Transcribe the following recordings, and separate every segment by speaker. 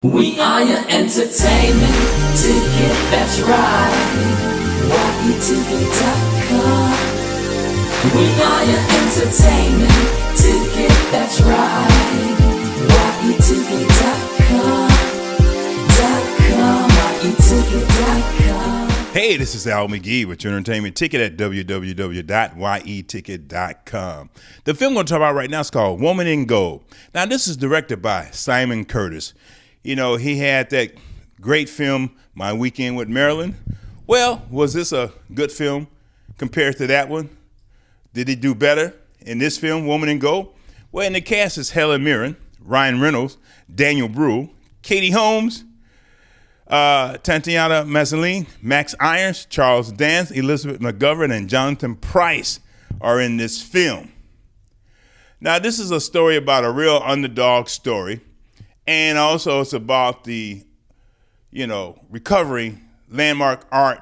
Speaker 1: We are your entertainment ticket, that's right. YEticket.com. We are your entertainment ticket, that's right. YEticket.com. YEticket.com.
Speaker 2: Hey, this is Al McGee with your entertainment ticket at www.yeticket.com. The film I'm going to talk about right now is called Woman in Gold. Now, this is directed by Simon Curtis. You know, he had that great film, My Weekend with Marilyn. Well, was this a good film compared to that one? Did he do better in this film, Woman in Gold? Well, in the cast is Helen Mirren, Ryan Reynolds, Daniel Brühl, Katie Holmes, Tatiana, Maslany, Max Irons, Charles Dance, Elizabeth McGovern, and Jonathan Pryce are in this film. Now, this is a story about a real underdog story, and also it's about the, recovering landmark art,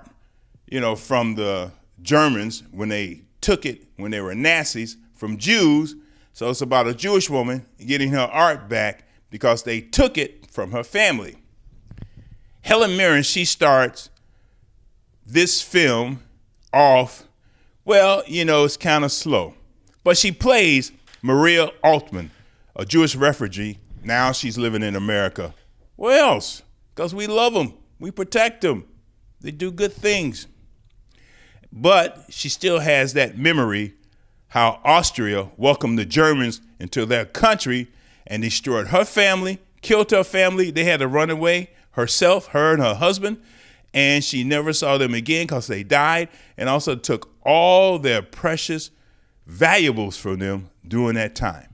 Speaker 2: from the Germans when they took it, when they were Nazis, from Jews. So it's about a Jewish woman getting her art back because they took it from her family. Helen Mirren, she starts this film off, it's kind of slow. But she plays Maria Altman, a Jewish refugee. Now she's living in America. Where else? Because we love them. We protect them. They do good things. But she still has that memory how Austria welcomed the Germans into their country and destroyed her family, killed her family. They had to run away. Herself, her and her husband, and she never saw them again because they died, and also took all their precious valuables from them during that time.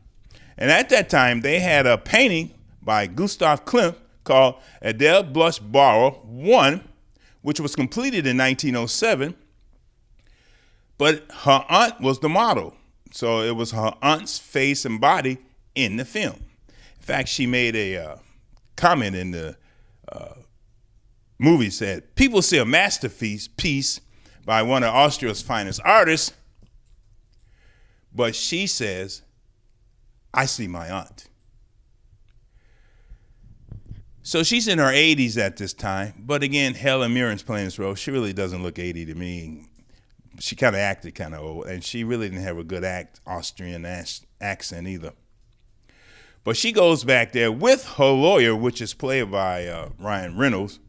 Speaker 2: And at that time, they had a painting by Gustav Klimt called Adele Blush Bauer I, which was completed in 1907, but her aunt was the model. So it was her aunt's face and body in the film. In fact, she made a comment in the movie said, people see a masterpiece by one of Austria's finest artists, but she says, I see my aunt. So she's in her 80s at this time, but again, Helen Mirren's playing this role. She really doesn't look 80 to me. She kind of acted kind of old, and she really didn't have a good Austrian accent either. But she goes back there with her lawyer, which is played by Ryan Reynolds.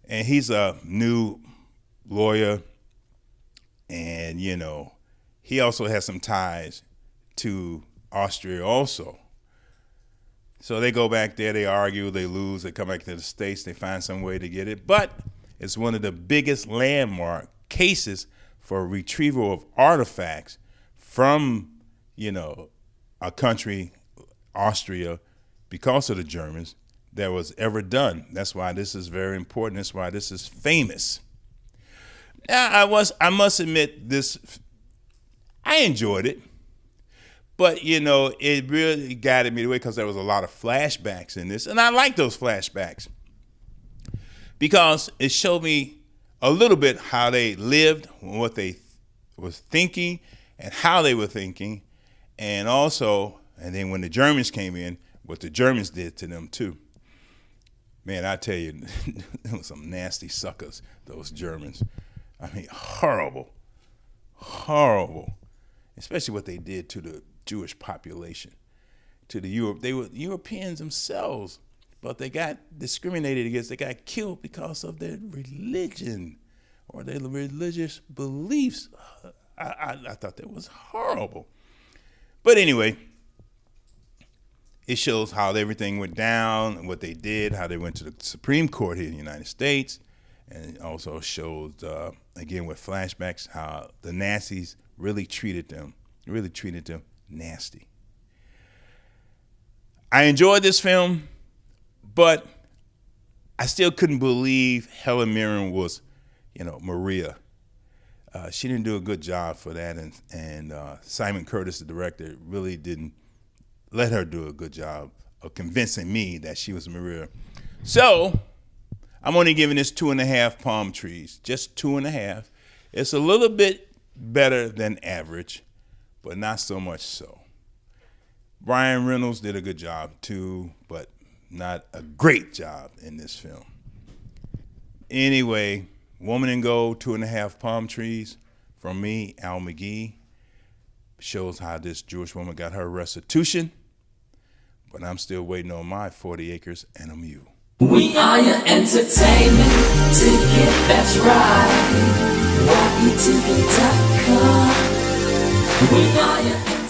Speaker 2: And he's a new lawyer. And, he also has some ties to Austria also. So they go back there, they argue, they lose, they come back to the States, they find some way to get it. But it's one of the biggest landmark cases for retrieval of artifacts from, a country, Austria, because of the Germans, that was ever done. That's why this is very important. That's why this is famous. Now, I must admit this, I enjoyed it, but it really guided me away because there was a lot of flashbacks in this, and I like those flashbacks because it showed me a little bit how they lived, what they was thinking, and how they were thinking, and then when the Germans came in, what the Germans did to them too. Man, I tell you, there were some nasty suckers, those Germans. I mean, horrible, horrible. Especially what they did to the Jewish population, to the Europe. They were Europeans themselves, but they got discriminated against. They got killed because of their religion or their religious beliefs. I thought that was horrible. But anyway, it shows how everything went down and what they did, how they went to the Supreme Court here in the United States. And it also shows, again, with flashbacks, how the Nazis really treated them nasty. I enjoyed this film, but I still couldn't believe Helen Mirren was, Maria. She didn't do a good job for that, and Simon Curtis, the director, really didn't let her do a good job of convincing me that she was Maria. So I'm only giving this 2.5 palm trees, just 2.5. It's a little bit better than average, but not so much so. Ryan Reynolds did a good job too, but not a great job in this film. Anyway, Woman in Gold, 2.5 Palm Trees, from me, Al McGee, shows how this Jewish woman got her restitution, but I'm still waiting on my 40 acres and a mule.
Speaker 1: We are your entertainment ticket, that's right. YETV.com. We are your